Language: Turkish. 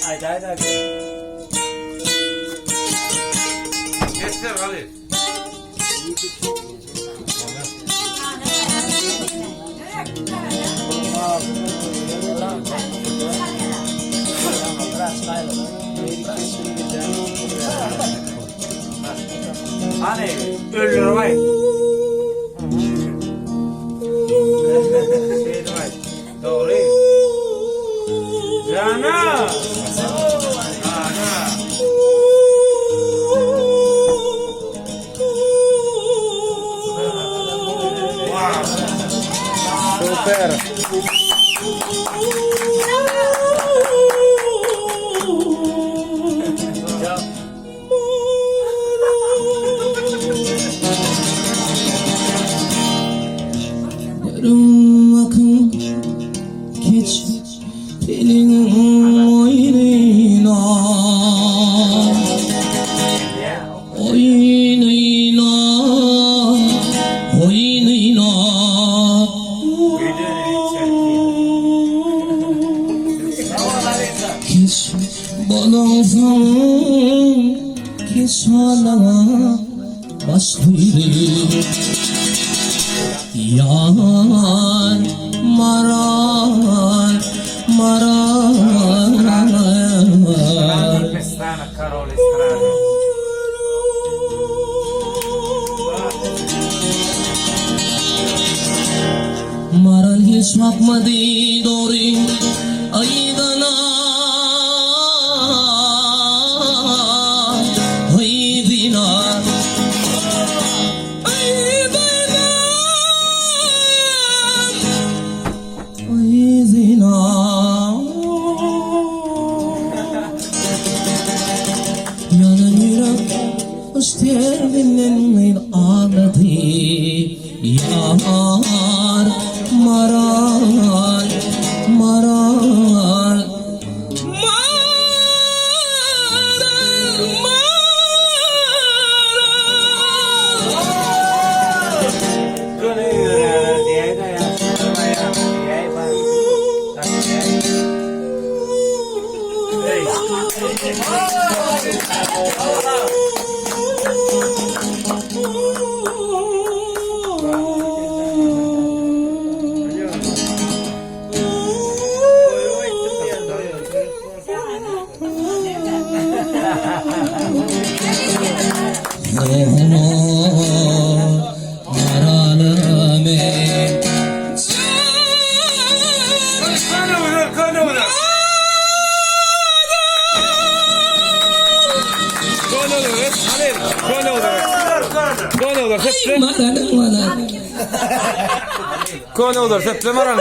Haydi haydi haydi. Göster Halil. Hani ölür vay. Doğru. Cana. Super. Yarım akın geç benim oynayna oynayna oynayna geç balonsan geç hala başlıydı Yar marar marar Pestana Karol Estrada. marar hiç bakmadı doğru aydana aydına Yanın yürek üstlerinin ağladı Yar maral maral Kone olur, sepple maran.